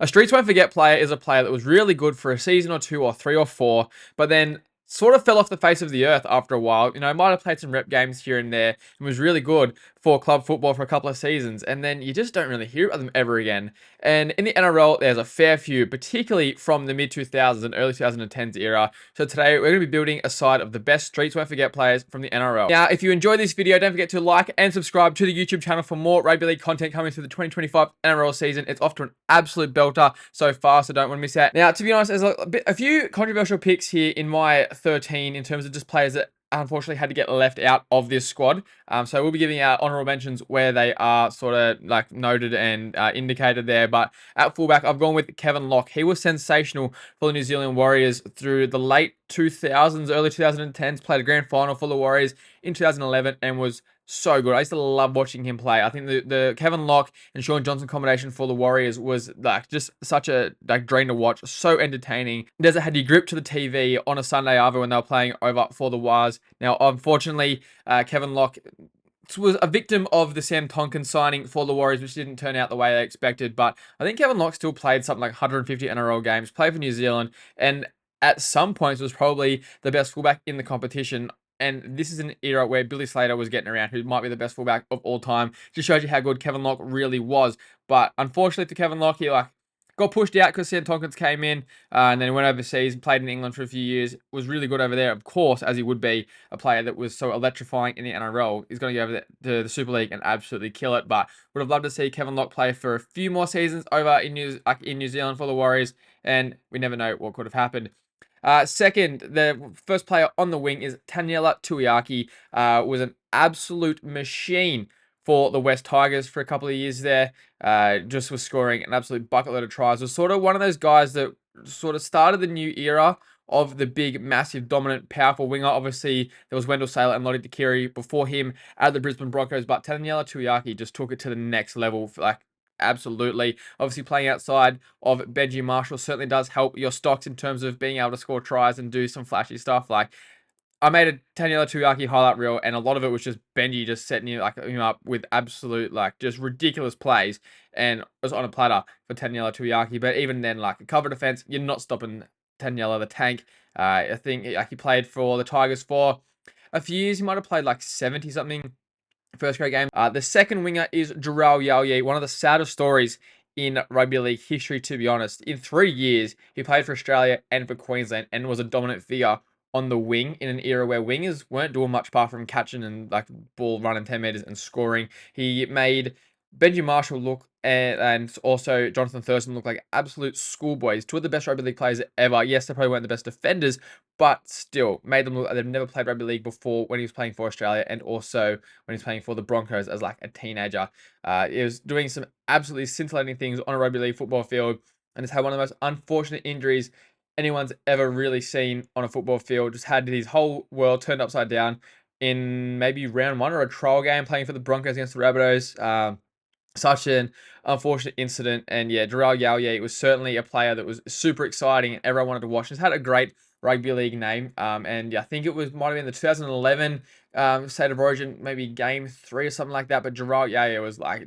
A Streets Won't Forget player is a player that was really good for a season or two or three or four, but then sort of fell off the face of the earth after a while. Might have played some rep games here and there and was really good for club football for a couple of seasons, and then you just don't really hear about them ever again. And in the NRL, there's a fair few, particularly from the mid 2000s and early 2010s era. So today we're going to be building a side of the best Streets Won't Forget players from the NRL. Now, if you enjoyed this video, don't forget to like and subscribe to the YouTube channel for more rugby league content coming through the 2025 NRL season. It's off to an absolute belter so far, so don't want to miss out. Now, to be honest, there's a few controversial picks here in my 13 in terms of just players that unfortunately had to get left out of this squad. So we'll be giving out honorable mentions where they are sort of like noted and indicated there. But at fullback, I've gone with Kevin Locke. He was sensational for the New Zealand Warriors through the late 2000s, early 2010s. Played a grand final for the Warriors in 2011 and was so good. I used to love watching him play. I think the Kevin Locke and Sean Johnson combination for the Warriors was like just such a dream to watch. So entertaining. Desert had you gripped to the TV on a Sunday either when they were playing over for the Wars. Now, unfortunately, Kevin Locke was a victim of the Sam Tonkin signing for the Warriors, which didn't turn out the way they expected. But I think Kevin Locke still played something like 150 NRL games, played for New Zealand, and at some points was probably the best fullback in the competition. And this is an era where Billy Slater was getting around, who might be the best fullback of all time. Just shows you how good Kevin Locke really was. But unfortunately for Kevin Locke, he got pushed out because Sam Tonkins came in and then went overseas, played in England for a few years, was really good over there, of course, as he would be a player that was so electrifying in the NRL. He's going to go over to the Super League and absolutely kill it. But would have loved to see Kevin Locke play for a few more seasons over in New Zealand for the Warriors, and we never know what could have happened. Second, the first player on the wing is Taniela Tuiaki. Was an absolute machine for the West Tigers for a couple of years there. Just was scoring an absolute bucket load of tries. Was sort of one of those guys that sort of started the new era of the big, massive, dominant, powerful winger. Obviously, there was Wendell Sailor and Lottie Takiri before him at the Brisbane Broncos, but Taniela Tuiaki just took it to the next level. Absolutely. Obviously, playing outside of Benji Marshall certainly does help your stocks in terms of being able to score tries and do some flashy stuff. Like, I made a Taniela Tuiaki highlight reel, and a lot of it was just Benji just setting him up with absolute just ridiculous plays, and it was on a platter for Taniela Tuiaki. But even then, like a cover defense, you're not stopping Taniela the Tank. I think he played for the Tigers for a few years. He might have played like 70 something first grade game. The second winger is Inu Yao Yeh, one of the saddest stories in rugby league history, to be honest. In 3 years, he played for Australia and for Queensland and was a dominant figure on the wing in an era where wingers weren't doing much apart from catching and ball running 10 meters and scoring. He made Benji Marshall look and also Jonathan Thurston look like absolute schoolboys. Two of the best rugby league players ever. Yes, they probably weren't the best defenders, but still made them look like they've never played rugby league before when he was playing for Australia and also when he was playing for the Broncos as like a teenager. He was doing some absolutely scintillating things on a rugby league football field and has had one of the most unfortunate injuries anyone's ever really seen on a football field. Just had his whole world turned upside down in maybe round one or a trial game playing for the Broncos against the Rabbitohs. Such an unfortunate incident. And yeah, Inu Yao Yeh was certainly a player that was super exciting and everyone wanted to watch. He's had a great rugby league name. And yeah, I think it might have been the 2011 State of Origin, maybe game 3 or something like that. But Inu Yao Yeh was like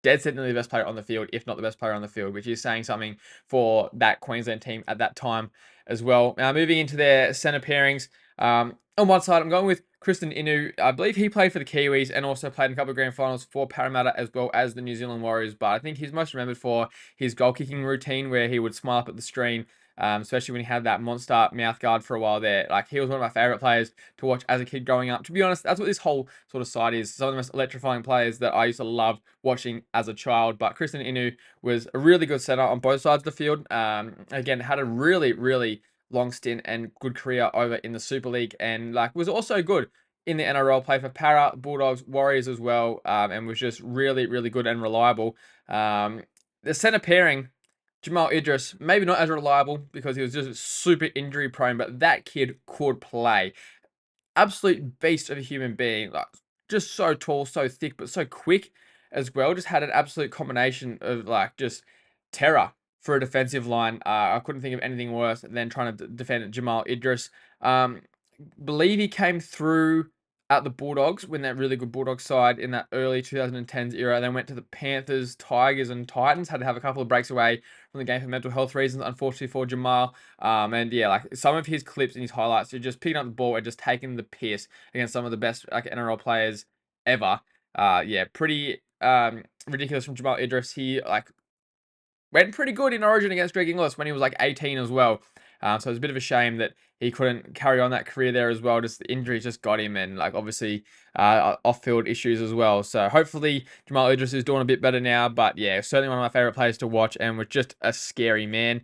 dead set the best player on the field, if not the best player on the field, which is saying something for that Queensland team at that time as well. Now, moving into their centre pairings, on one side, I'm going with Kristen Inu. I believe he played for the Kiwis and also played in a couple of grand finals for Parramatta as well as the New Zealand Warriors. But I think he's most remembered for his goal kicking routine where he would smile up at the screen, especially when he had that monster mouth guard for a while there. Like, he was one of my favourite players to watch as a kid growing up. To be honest, that's what this whole sort of side is. Some of the most electrifying players that I used to love watching as a child. But Kristen Inu was a really good centre on both sides of the field. Again, had a really, really long stint and good career over in the Super League, and was also good in the NRL. Played for Para, Bulldogs, Warriors as well, and was just really, really good and reliable. The centre pairing, Jamal Idris, maybe not as reliable because he was just super injury prone, but that kid could play. Absolute beast of a human being, just so tall, so thick, but so quick as well. Just had an absolute combination of just terror for a defensive line. I couldn't think of anything worse than trying to defend Jamal Idris. Believe he came through at the Bulldogs, when that really good Bulldogs side in that early 2010s era. Then went to the Panthers, Tigers, and Titans. Had to have a couple of breaks away from the game for mental health reasons, unfortunately for Jamal. And yeah, like some of his clips and his highlights, are just picking up the ball and just taking the piss against some of the best like NRL players ever. Yeah, pretty ridiculous from Jamal Idris. He like went pretty good in Origin against Greg Inglis when he was like 18 as well. So it's a bit of a shame that he couldn't carry on that career there as well. Just the injuries just got him, and like obviously off-field issues as well. So hopefully Jamal Idris is doing a bit better now. But yeah, certainly one of my favorite players to watch, and was just a scary man.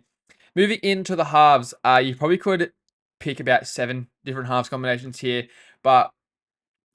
Moving into the halves, you probably could pick about 7 different halves combinations here, but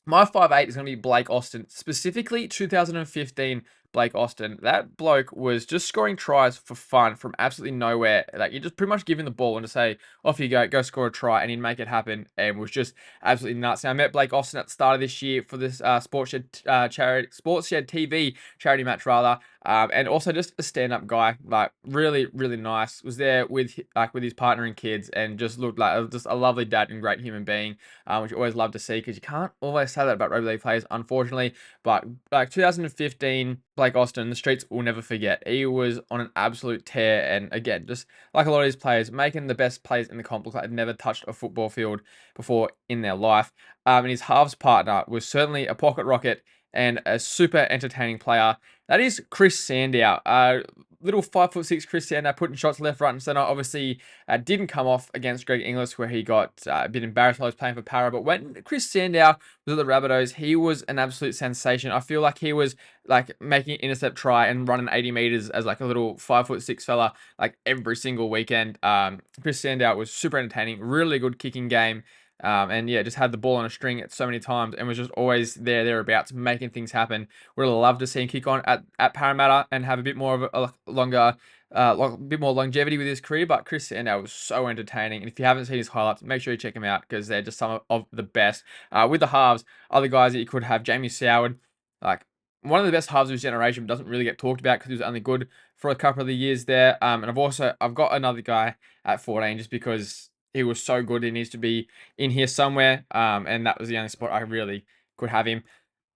my 5'8" is going to be Blake Austin, specifically 2015 Blake Austin. That bloke was just scoring tries for fun from absolutely nowhere. Like, you just pretty much give him the ball and just say, off you go score a try, and he'd make it happen, and was just absolutely nuts. Now, I met Blake Austin at the start of this year for this Sports Shed TV charity match, rather. And also just a stand-up guy, like really, really nice. Was there with his partner and kids, and just looked like just a lovely dad and great human being, which you always love to see, because you can't always say that about rugby league players, unfortunately. But like 2015, Blake Austin, the streets will never forget. He was on an absolute tear, and again, just like a lot of these players, making the best plays in the comp. Look like they'd never touched a football field before in their life. And his halves partner was certainly a pocket rocket and a super entertaining player. That is Chris Sandow. Little 5'6" Chris Sandow putting shots left, right, and centre. Obviously, didn't come off against Greg Inglis, where he got a bit embarrassed while he was playing for Para. But when Chris Sandow was at the Rabbitohs, he was an absolute sensation. I feel like he was like making an intercept try and running 80 meters as like a little 5'6" fella, like every single weekend. Chris Sandow was super entertaining, really good kicking game. And yeah, just had the ball on a string at so many times, and was just always thereabouts, making things happen. Would have loved to see him kick on at Parramatta and have a bit more of a longer, bit more longevity with his career. But Chris Sandow was so entertaining, and if you haven't seen his highlights, make sure you check him out, because they're just some of the best. With the halves, other guys that you could have, Jamie Soward, like one of the best halves of his generation, but doesn't really get talked about because he was only good for a couple of the years there. And I've got another guy at 14 just because he was so good. He needs to be in here somewhere. And that was the only spot I really could have him.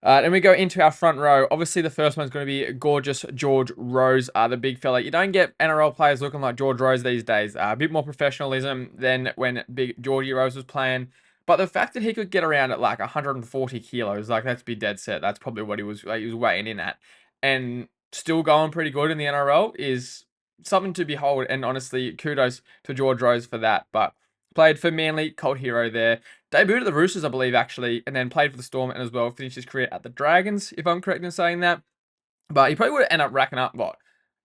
And we go into our front row. Obviously, the first one's going to be gorgeous George Rose, the big fella. You don't get NRL players looking like George Rose these days. A bit more professionalism than when big Georgie Rose was playing. But the fact that he could get around at like 140 kilos, like let's be dead set, that's probably what he was weighing in at, and still going pretty good in the NRL is something to behold. And honestly, kudos to George Rose for that. But played for Manly, cult hero there. Debuted at the Roosters, I believe, actually, and then played for the Storm and as well finished his career at the Dragons, if I'm correct in saying that. But he probably would have ended up racking up, what,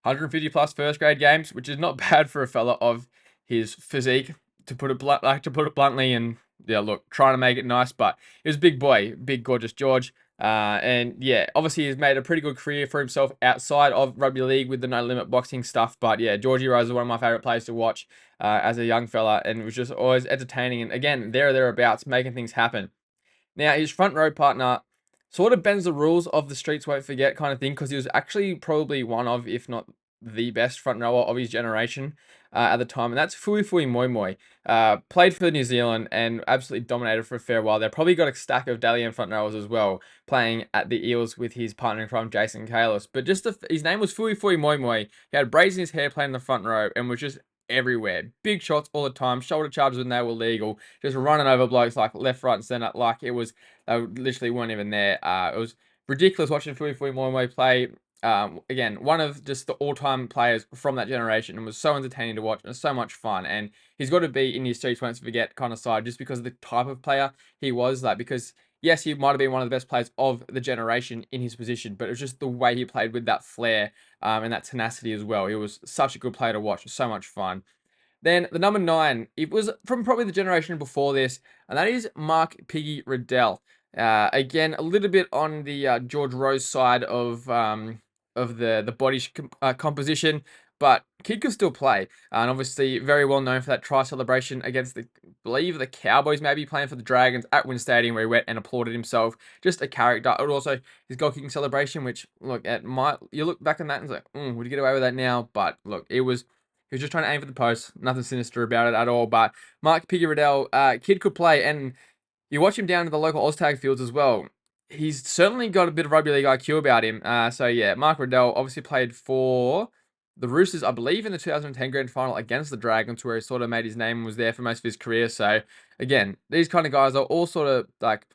150 plus first grade games, which is not bad for a fella of his physique, to put it bluntly. And yeah, look, trying to make it nice, but he was a big boy, big gorgeous George. And yeah, obviously he's made a pretty good career for himself outside of rugby league with the no limit boxing stuff. But yeah, Georgie Rose is one of my favorite players to watch as a young fella, and was just always entertaining. And again, thereabouts, making things happen. Now, his front row partner sort of bends the rules of the streets won't forget kind of thing, because he was actually probably one of, if not the best front rower of his generation at the time, and that's Moimoi. Played for New Zealand and absolutely dominated for a fair while. They probably got a stack of Dally M front rowers as well, playing at the Eels with his partner in crime, Jason Kalis. But just his name was Moimoi. He had braids in his hair, playing in the front row, and was just everywhere. Big shots all the time, shoulder charges when they were legal, just running over blokes like left, right, and centre. Like it was, they literally weren't even there. It was ridiculous watching Moimoi play. Again, one of just the all-time players from that generation, and was so entertaining to watch and so much fun. And he's got to be in your streets won't forget kind of side, just because of the type of player he was. Like, because yes, he might have been one of the best players of the generation in his position, but it was just the way he played with that flair and that tenacity as well. He was such a good player to watch. So much fun. Then the number 9, it was from probably the generation before this, and that is Mark Piggy Riddell. Again, a little bit on the George Rose side of the body composition, but kid could still play, and obviously very well known for that try celebration against I believe the Cowboys, maybe playing for the Dragons at Wynn Stadium, where he went and applauded himself. Just a character. And also his goal kicking celebration, which look at you look back on that and it's like, would you get away with that now? But look, he was just trying to aim for the post. Nothing sinister about it at all. But Mark Piggy Riddell, kid could play, and You watch him down at the local Oztag fields as well. He's certainly got a bit of rugby league IQ about him. So yeah, Mark Riddell obviously played for the Roosters, I believe, in the 2010 grand final against the Dragons, where he sort of made his name and was there for most of his career. So again, these kind of guys are all sort of like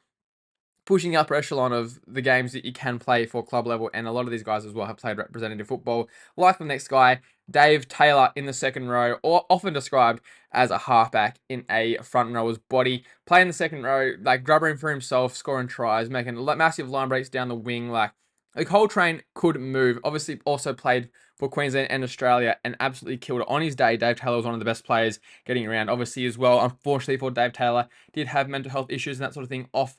pushing the upper echelon of the games that you can play for club level, and a lot of these guys as well have played representative football. Like the next guy, Dave Taylor in the second row, or often described as a halfback in a front rower's body. Playing the second row, like grubbering for himself, scoring tries, making massive line breaks down the wing. Like Coltrane could move. Obviously, also played for Queensland and Australia and absolutely killed it on his day. Dave Taylor was one of the best players getting around, obviously, as well. Unfortunately for Dave Taylor, did have mental health issues and that sort of thing off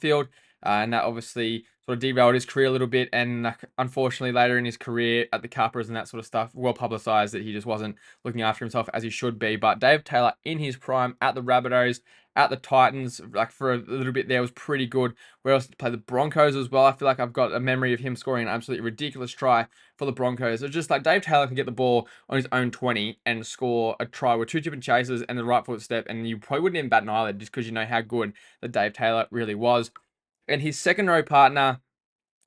field, and that obviously sort of derailed his career a little bit. And unfortunately, later in his career at the Capras and that sort of stuff, well publicised that he just wasn't looking after himself as he should be. But Dave Taylor, in his prime at the Rabbitohs, at the Titans, like for a little bit there, was pretty good. Where else did he play? The Broncos as well. I feel like I've got a memory of him scoring an absolutely ridiculous try for the Broncos. It's just like Dave Taylor can get the ball on his own 20 and score a try with two different chases and the right foot step, and you probably wouldn't even bat an eyelid just because you know how good that Dave Taylor really was. And his second row partner,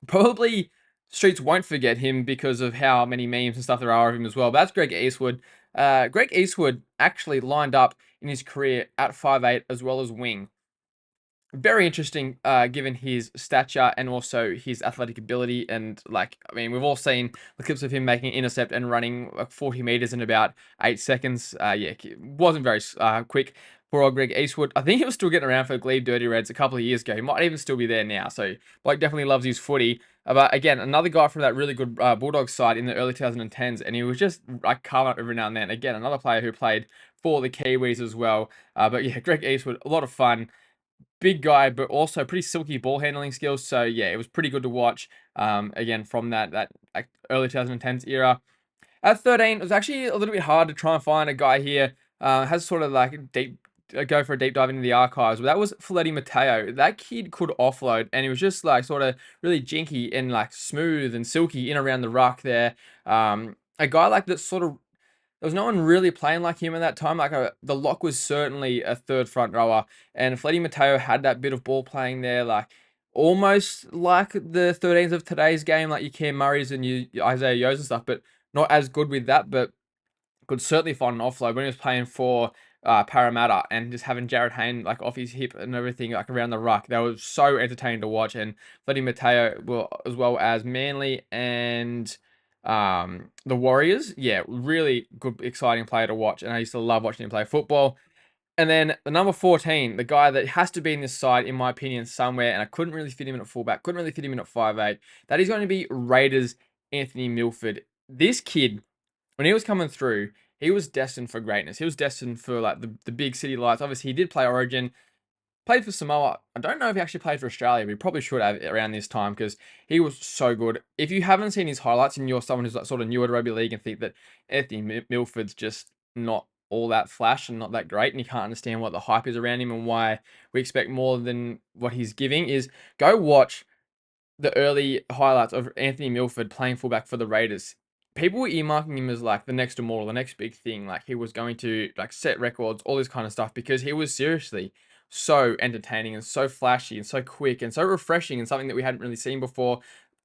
probably streets won't forget him because of how many memes and stuff there are of him as well. But that's Greg Eastwood. Greg Eastwood actually lined up in his career at 5'8" as well as wing. Very interesting, given his stature and also his athletic ability. And like, I mean, we've all seen the clips of him making an intercept and running like 40 meters in about 8 seconds. Yeah, wasn't very quick. Poor old Greg Eastwood. I think he was still getting around for the Glebe Dirty Reds a couple of years ago. He might even still be there now. So Blake definitely loves his footy. But again, another guy from that really good Bulldogs side in the early 2010s, and he was just like carving up every now and then. Again, another player who played for the Kiwis as well. But yeah, Greg Eastwood, a lot of fun. Big guy, but also pretty silky ball handling skills. So yeah, it was pretty good to watch. Again, from that like early 2010s era. At 13, it was actually a little bit hard to try and find a guy here. Has sort of like deep go for a deep dive into the archives. But that was Feleti Mateo. That kid could offload, and he was just like sort of really jinky and like smooth and silky in around the ruck there. A guy like that sort of there was no one really playing like him at that time. Like the Locke was certainly a third front rower, and Feleti Mateo had that bit of ball playing there, like almost like the 13s of today's game, like your Cam Murrays and your Isaiah Yo's and stuff, but not as good with that. But could certainly find an offload when he was playing for Parramatta and just having Jared Hayne like off his hip and everything like around the ruck. That was so entertaining to watch. And Fletty Mateo, well, as well as Manly and the Warriors. Yeah, really good, exciting player to watch. And I used to love watching him play football. And then the number 14, the guy that has to be in this side, in my opinion, somewhere, and I couldn't really fit him in at fullback, couldn't really fit him in at 5'8". That is going to be Raiders Anthony Milford. This kid, when he was coming through, he was destined for greatness. He was destined for like the big city lights. Obviously, he did play Origin, played for Samoa. I don't know if he actually played for Australia, but he probably should have around this time because he was so good. If you haven't seen his highlights and you're someone who's like sort of newer to rugby league and think that Anthony Milford's just not all that flash and not that great, and you can't understand what the hype is around him and why we expect more than what he's giving, is go watch the early highlights of Anthony Milford playing fullback for the Raiders. People were earmarking him as like the next immortal, the next big thing. Like he was going to like set records, all this kind of stuff, because he was seriously so entertaining and so flashy and so quick and so refreshing and something that we hadn't really seen before.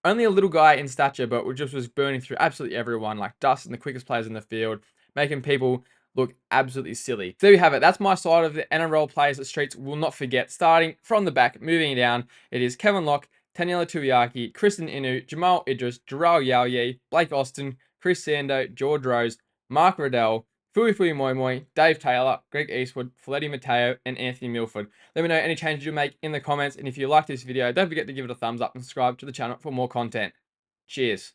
Only a little guy in stature, but just was burning through absolutely everyone, like dust and the quickest players in the field, making people look absolutely silly. So there you have it. That's my side of the NRL players that Streets will not forget. Starting from the back, moving down, it is Kevin Locke, Taniela Tuiaki, Kristen Inu, Jamal Idris, Yow Yeh, Blake Austin, Chris Sandow, George Rose, Mark Riddell, Moimoi, Dave Taylor, Greg Eastwood, Feleti Mateo, and Anthony Milford. Let me know any changes you make in the comments, and if you like this video, don't forget to give it a thumbs up and subscribe to the channel for more content. Cheers.